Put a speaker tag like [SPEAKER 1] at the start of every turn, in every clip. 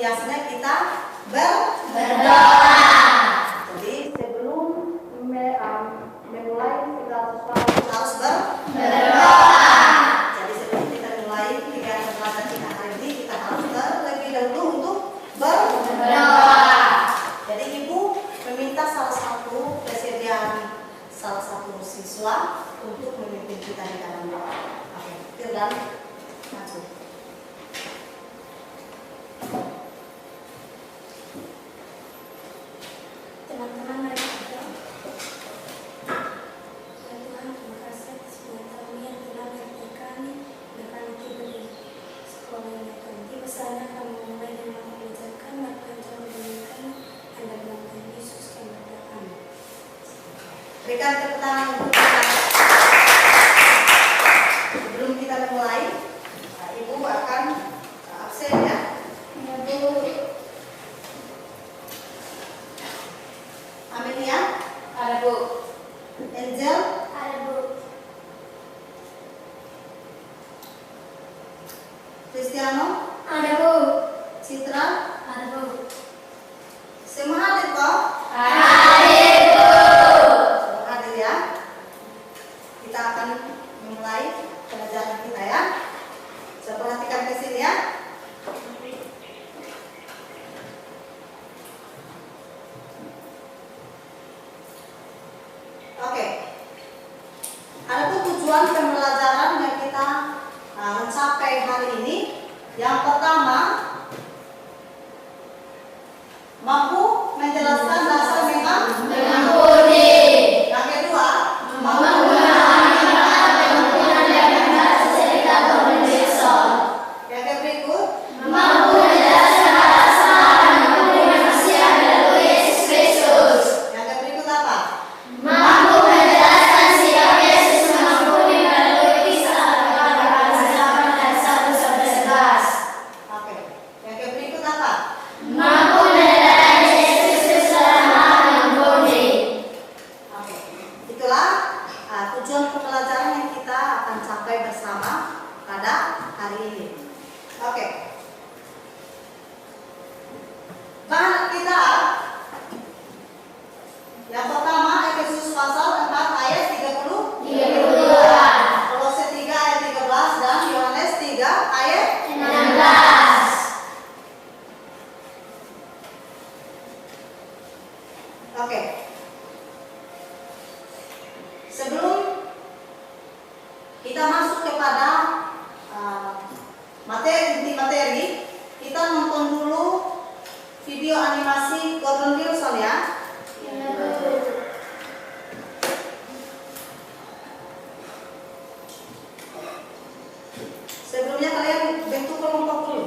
[SPEAKER 1] biasanya kita berdoa. Jadi sebelum memulai segala sesuatu kita harus berdoa. Jadi sebelum kita mulai kegiatan belajar kita hari ini, kita harus terlebih dahulu untuk berdoa. Jadi ibu meminta salah satu kesediaan salah satu siswa untuk memimpin kita di dalam doa. Oke, Firdan, maju.
[SPEAKER 2] Teman-teman, mari kita berdoa. Ya Tuhan, terima kasih atas pengetahuan yang telah menyertai kami dan kami tiba di sekolah ini. Tuhan, tiba saatnya kami mulai dengan mengajarkan maka jauh menginginkan Anda dalam nama Yesus kami berdoa.
[SPEAKER 1] Berikan tepuk tangan untuk kita. Sebelum kita memulai, ibu akan absen ya.
[SPEAKER 2] Ya Bu.
[SPEAKER 1] Amelia,
[SPEAKER 2] Ada Bu.
[SPEAKER 1] Angel,
[SPEAKER 2] Ada Bu.
[SPEAKER 1] Cristiano,
[SPEAKER 2] Ada Bu.
[SPEAKER 1] Citra,
[SPEAKER 2] Ada Bu.
[SPEAKER 1] semua hadir kok?
[SPEAKER 2] Hadir Bu.
[SPEAKER 1] Semua hadir ya. Kita akan memulai pelajaran kita ya. Saya perhatikan ke sini ya. Oke. Adapun tujuan pembelajaran yang kita mencapai hari ini, yang pertama mampu menjelaskan dasar memang
[SPEAKER 2] Mengampuni.
[SPEAKER 1] Yang kedua mampu yang berikut
[SPEAKER 2] Mampu menjelaskan alasan mengampuni manusia melalui Yesus Kristus.
[SPEAKER 1] yang berikut apa?
[SPEAKER 2] Mampu menjelaskan sikap Yesus mengampuni melalui kisah pada pasal 8 ayat 1 sampai 11.
[SPEAKER 1] Oke. Yang berikut apa?
[SPEAKER 2] Mampu meneladani Yesus Kristus dalam hal mengampuni.
[SPEAKER 1] Oke. Itulah tujuan pembelajaran yang kita akan capai bersama pada hari ini. Oke. Bahan kita yang pertama Efesus pasal 4 ayat 30,
[SPEAKER 2] 32.
[SPEAKER 1] Kolose 3 ayat 13 dan Yohanes 3 ayat
[SPEAKER 2] 16.
[SPEAKER 1] Oke. Sebelum kita masuk kepada materi, kita nonton dulu video animasi Gordon Wilson ya. Sebelumnya kalian bentuk kelompok dulu.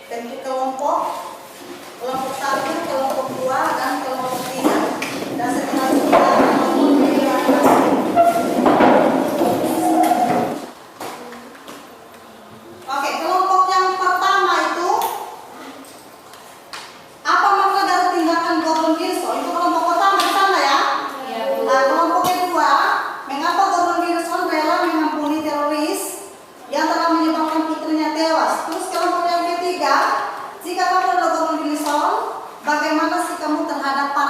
[SPEAKER 1] Bentuk kelompok 1, kelompok 2, dan kelompok 3. Dan setelah itu kita akan nonton video animasi. Oke, kelompok yang pertama itu apa makna dari tindakan Gordon Wilson? Itu kelompok pertama di sana ya. Nah, kelompok kedua, mengapa Gordon Wilson rela mengampuni teroris yang telah menyebabkan putrinya tewas? Terus kelompok yang ketiga, jika kamu adalah Gordon Wilson, bagaimana sikapmu terhadap para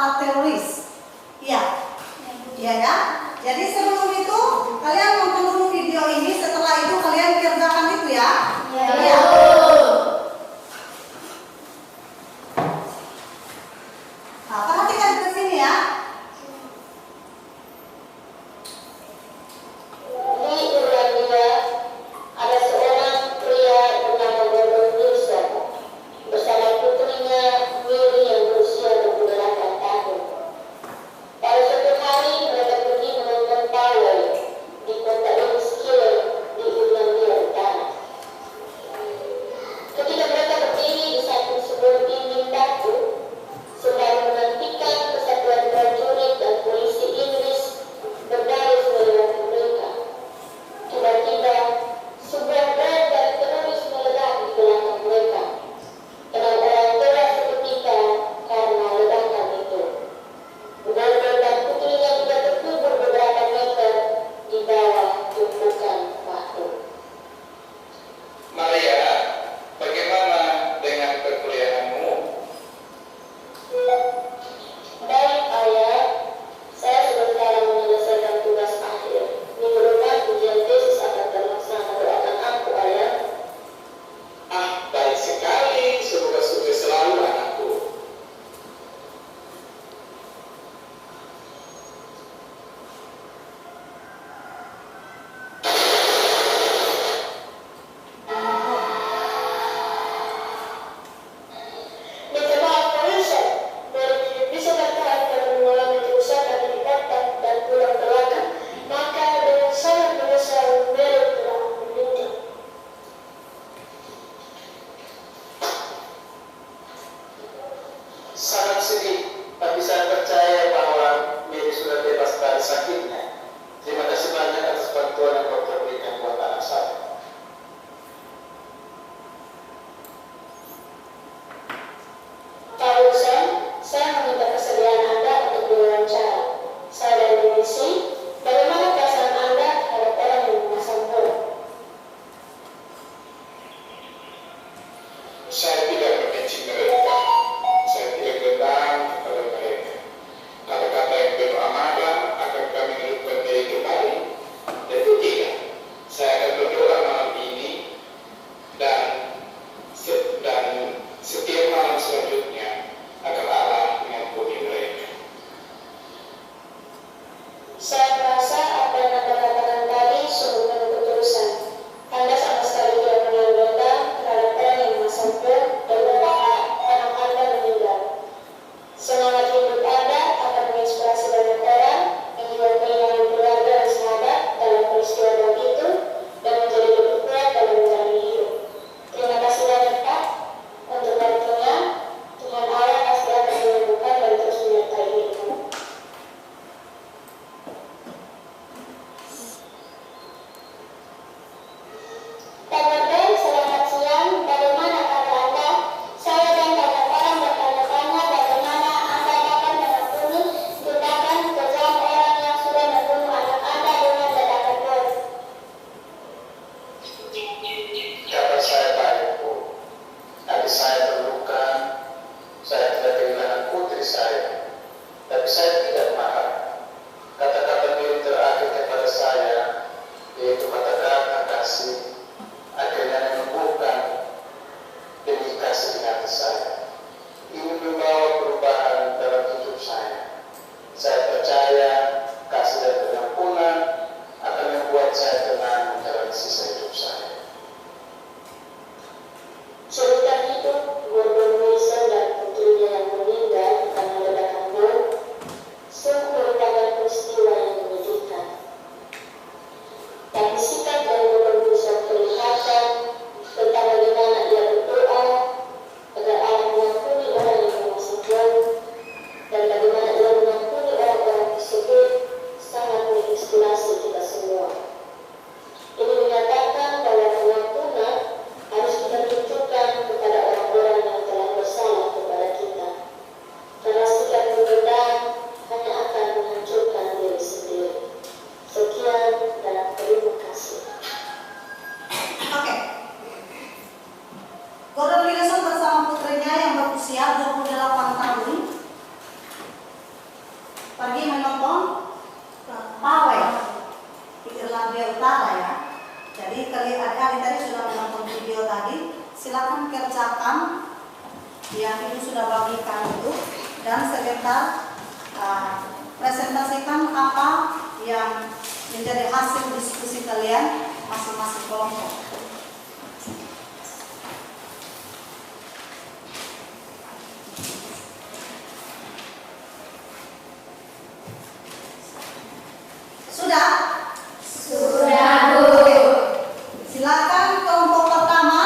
[SPEAKER 3] bantuan yang dokter berikan buat anak saya.
[SPEAKER 2] Pak Dosen, saya meminta kesediaan Anda untuk diwawancara. Saya dari divisi, bagaimana perasaan Anda terhadap orang yang memasang bola?
[SPEAKER 3] Saya tidak membenci mereka. Saya tidak dendam kepada mereka. Kata-kata yang penuh amarah akan kami hidupkan dia kembali. Tentu tidak. Saya akan berdoa malam ini dan setiap malam selanjutnya agar Allah mengampuni mereka.
[SPEAKER 2] Saya merasa apa yang Anda katakan tadi sungguh penuh ketulusan. Anda sama sekali tidak pernah dendam terhadap orang yang memasang bola dan membuat anak Anda meninggal. Semangat hidup Anda akan menginspirasi banyak orang yang juga kehilangan keluarga dan sahabat dalam peristiwa bom itu dan menjadi lebih kuat dalam menjalani hidup. Terima kasih banyak Pak untuk waktunya. Tuhan Allah pasti akan menyembuhkan dan terus menyertai hidupmu. Pak Gorden, selamat siang. Bagaimana kabar Anda? Saya dan banyak orang bertanya-tanya bagaimana Anda dapat mengampuni tindakan kejam orang yang sudah membunuh anak Anda dengan ledakan bom.
[SPEAKER 3] Kabar saya baik, Bu. Adik saya terluka. Saya tidak kehilangan putri saya. Tapi saya tidak marah. Kata-kata milik terakhir kepada saya, yaitu kata-kata kasih, akhirnya menemukan demi kasih di hati saya. Ini membawa perubahan dalam hidup saya. Saya percaya kasih dan pengampunan akan membuat saya tenang menjalani sisa hidup saya.
[SPEAKER 2] Cerita hidup Gordon Wilson dan putrinya yang meninggal karena ledakan bom sungguh merupakan peristiwa yang menyedihkan. Tapi sikap dari Gordon Wilson perlihatkan tentang bagaimana ia berdoa agar Allah mengampuni orang yang memasang bom dan bagaimana ia mengampuni orang-orang tersebut sangat menginspirasi kita semua. Ini menyatakan bahwa pengampunan harus kita tunjukkan kepada orang-orang yang telah bersalah kepada kita. Karena sikap mendendam hanya akan menghancurkan diri sendiri. Sekian dan terima kasih.
[SPEAKER 1] Oke. Gordon Wilson bersama putrinya yang berusia 28 tahun pergi menonton pawai di Irlandia Utara ya. Jadi adik-adik tadi sudah menonton video tadi, silakan kerjakan yang ibu sudah bagikan itu dan sebentar presentasikan apa yang menjadi hasil diskusi kalian masing-masing kelompok. Sudah? Sudah, Bu. Silakan kelompok pertama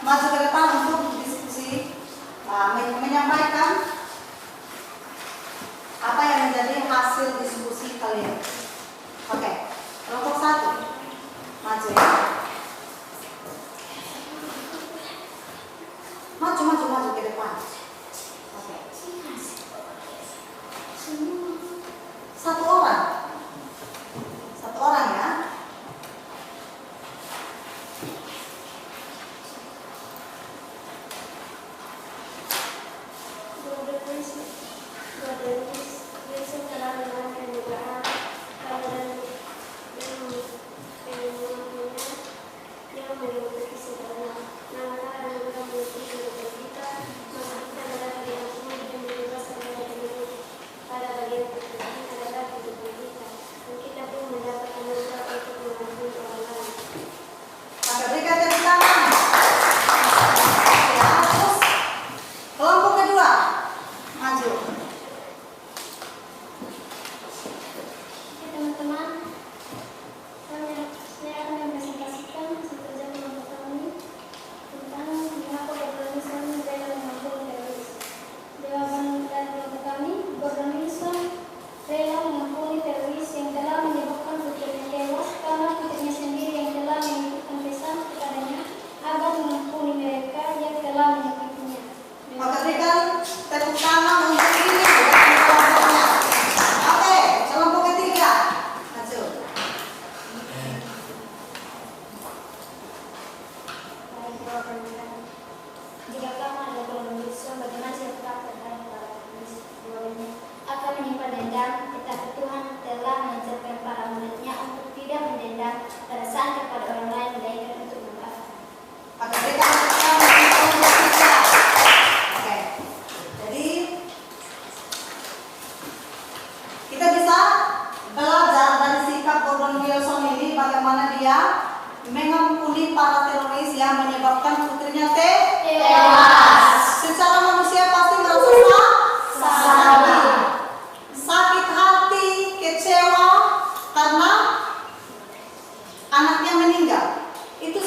[SPEAKER 1] maju ke depan untuk diskusi, menyampaikan apa yang menjadi hasil diskusi kalian. Oke, kelompok 1 maju ya. Maju ke depan. Oke. Satu orang ya.
[SPEAKER 2] Wilson telah menjalankan dugaan dan yang mengikuti sebenarnya. Namun ada beberapa bukti untuk kita, maka kita dapat diampuni dan dibebaskan dari hidup. Pada bagian tertentu adalah kehidupan kita, dan kita pun mendapat anugerah untuk mengampuni orang lain.
[SPEAKER 1] Maka berikan tepuk tangan. Ya, terus kelompok kedua maju. bagaimana dia mengampuni para teroris yang menyebabkan putrinya tewas. Secara manusia pasti merasa sakit hati, kecewa karena anaknya meninggal. Itu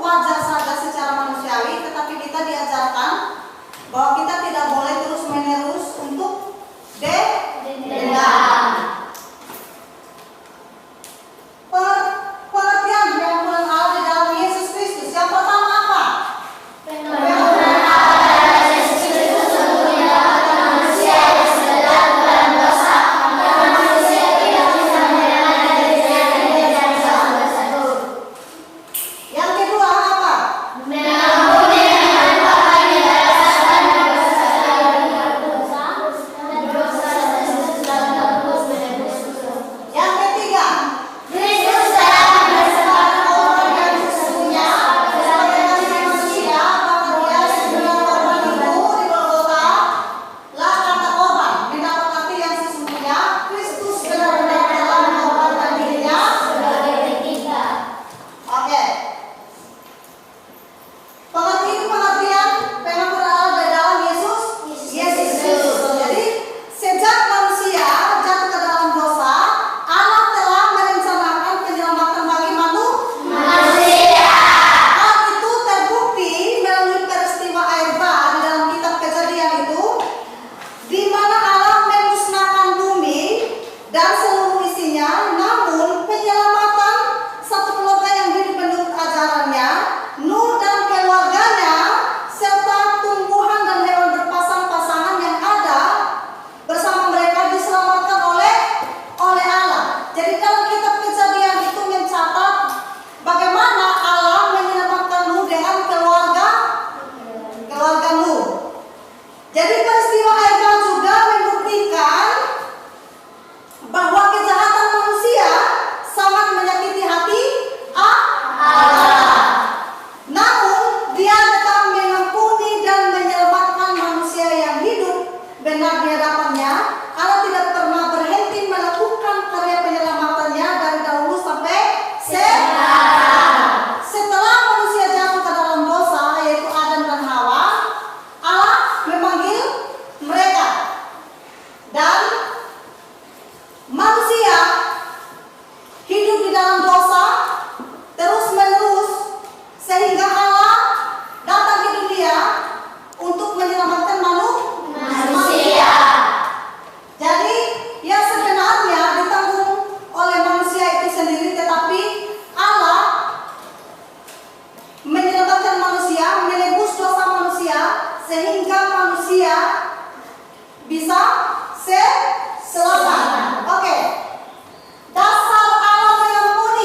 [SPEAKER 1] wajar saja secara manusiawi, tetapi kita diajarkan bahwa kita tidak boleh terus-menerus untuk dendam. Pengertian pengampunan Allah di dalam Yesus Kristus. Yang pertama apa? Pengampunan Allah dalam Yesus Kristus untuk menyelamatkan manusia yang sedang dalam dosa, agar manusia tidak bisa menyelamatkan dirinya dari dosa. Yang kedua apa? Mengampuni yang merupakan dasar dan dosa dan dosa dan yang ketiga, Kristus telah mempersembahkan korban yang sesungguhnya sebagai manusia, bahwa dia sebagai korban itu di Golgota lah kata korban mendapat arti yang sesungguhnya. Kristus benar-benar telah mengorbankan dirinya sebagai kita. Oke. Pengertian pengampunan Allah di dalam Yesus Kristus. Jadi sejak manusia jatuh ke dalam dosa, Allah telah merencanakan penyelamatan bagi manusia. Hal itu terbukti melalui peristiwa air bah di dalam kitab Kejadian itu, di mana Allah memusnahkan bumi dan seluruh isinya, namun penyelamatan satu keluarga yang hidup menurut ajarannya, Nuh dan keluarganya, serta tumbuhan dan hewan berpasang-pasangan yang ada bersama mereka diselamatkan oleh Allah. Jadi dalam kitab Kejadian itu mencatat bagaimana Allah menyelamatkan Nuh dengan keluarga Nuh. Jadi peristiwa air bah juga membuktikan bahwa kejahatan manusia sangat menyakiti hati Allah. Namun dia tetap mengampuni dan menyelamatkan manusia yang hidup benar di hadapannya. Allah tidak pernah berhenti melakukan karya penyelamatannya dari dahulu sampai sekarang. Setelah manusia jatuh ke dalam dosa, yaitu Adam dan Hawa, Allah memanggil mereka. Dan manusia hidup di dalam dosa terus-menerus sehingga Allah datang ke dunia untuk menyelamatkan manusia. Jadi yang sebenarnya ditanggung oleh manusia itu sendiri, tetapi Allah menyelamatkan manusia, menebus dosa manusia sehingga manusia bisa selamat. Oke. Dasar Allah mengampuni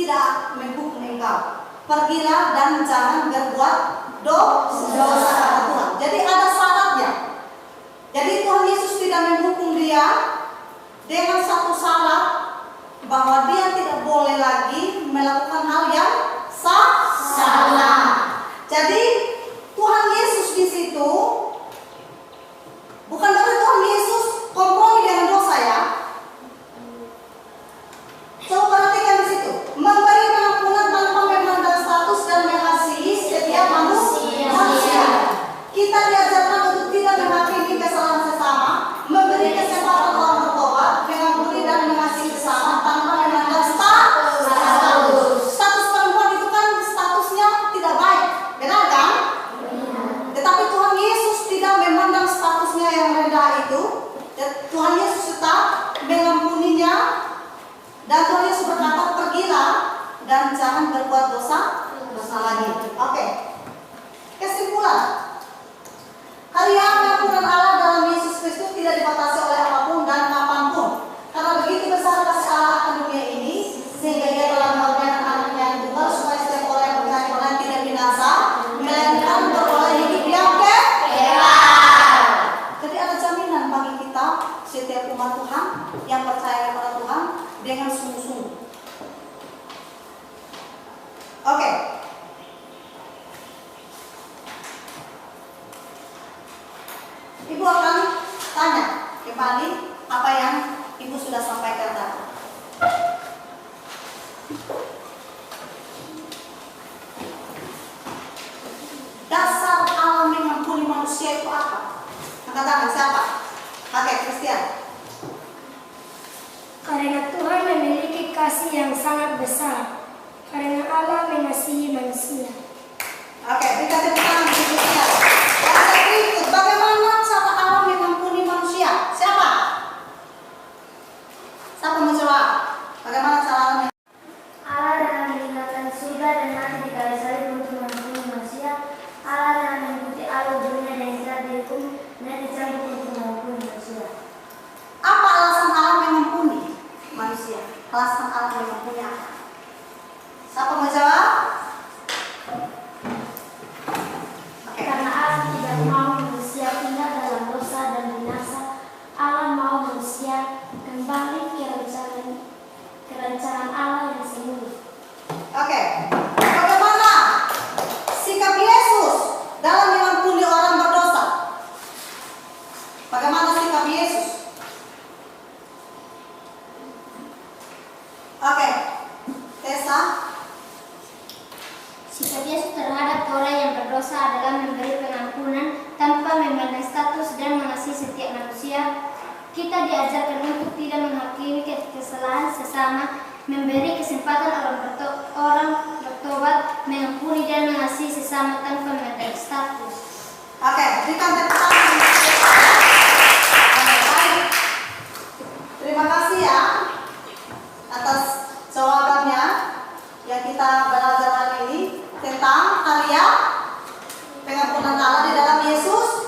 [SPEAKER 1] tidak menghukum engkau. Pergilah dan jangan berbuat dosa kata Tuhan. Jadi ada syaratnya. Jadi Tuhan Yesus tidak menghukum dia dengan satu syarat, bahwa dia tidak boleh lagi melakukan hal yang salah. Jadi Tuhan Yesus di situ bukan berarti Tuhan Yesus kompromi dengan dosa ya. Coba perhatikan di situ, memberi pengampunan tanpa memandang status dan mengasihi setiap manusia. Kita diajarkan untuk tidak menghakimi kesalahan sesama, memberi kesempatan orang bertobat, mengampuni dan mengasihi sesama tanpa memandang status. Status perempuan itu kan statusnya tidak baik, benar kan? Tetapi Tuhan Yesus tidak memandang statusnya yang rendah itu. Tuhan Yesus tetap mengampuninya, dan Tuhan Yesus berkata, pergilah dan jangan berbuat dosa lagi. Oke. Kesimpulan, karya pengampunan Allah dalam Yesus Kristus tidak dibatasi oleh apapun dan kapanpun. Karena begitu besar kasih Allah akan dunia ini, sehingga Dia telah memberikan anaknya yang tunggal, supaya setiap orang yang percaya kepada tidak binasa, melainkan beroleh hidup yang kekal. Jadi ada jaminan bagi kita setiap umat Tuhan yang percaya kepada Tuhan dengan sungguh-sungguh. Oke. Ibu akan tanya kembali apa yang Ibu sudah sampaikan tadi. Dasar Allah mengampuni manusia itu apa? Angkat tangan siapa? Oke, Christian.
[SPEAKER 2] Karena Tuhan memiliki kasih yang sangat besar, karena Allah mengasihi manusia.
[SPEAKER 1] Oke, berikan tepuk tangan untuk Christian. Yang berikut, bagaimana cara Allah mengampuni manusia? Siapa? Siapa menjawab? Bagaimana cara Allah?
[SPEAKER 2] Allah dengan meninggalkan surga dan mati di kayu salib untuk mengampuni manusia. Allah dengan mengikuti alur dunia dan tidak dihukum dan dicambuk untuk mengampuni manusia.
[SPEAKER 1] Apa alasan Allah mengampuni manusia? Alasan Allah mengampuni apa? Siapa menjawab?
[SPEAKER 2] Karena Allah tidak mau manusia tinggal dalam dosa dan binasa, Allah mau manusia kembali ke rancangan Allah yang semula.
[SPEAKER 1] Oke. Bagaimana sikap Yesus dalam mengampuni orang berdosa? Bagaimana sikap Yesus? Oke. Tessa.
[SPEAKER 2] Sikap Yesus terhadap orang yang berdosa adalah memberi pengampunan tanpa memandang status dan mengasihi setiap manusia. Kita diajarkan untuk tidak menghakimi kesalahan sesama, memberi kesempatan orang bertobat, mengampuni dan mengasihi sesama tanpa memandang status.
[SPEAKER 1] Oke, berikan tepuk tangan. Oke, baik. Terima kasih ya atas jawabannya yang kita belajar hari ini tentang karya pengampunan Allah di dalam Yesus.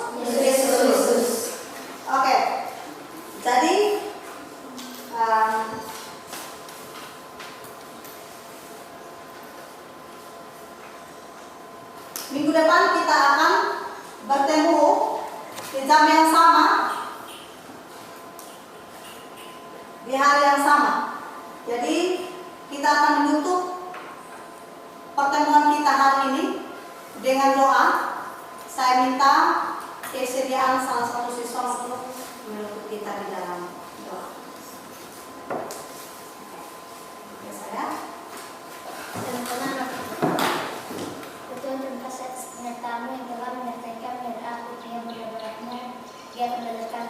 [SPEAKER 1] Oke, jadi minggu depan kita akan bertemu di jam yang sama, di hari yang sama. Jadi kita akan menutup pertemuan kita hari ini dengan doa. Saya minta kesediaan salah satu siswa untuk menutup kita di dalam doa. Oke, saya.
[SPEAKER 2] Tuhan, terima kasih atas penyertaan-Mu yang telah menyertai kami dan aku dengan berdoa-doanya di akan berdasarkan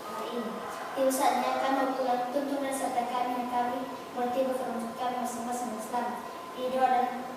[SPEAKER 2] hari ini. Tiba saatnya kami pulang, tuntun dan sertai kami yang kami berarti berfirman kami masing-masing Islam. Di doa dan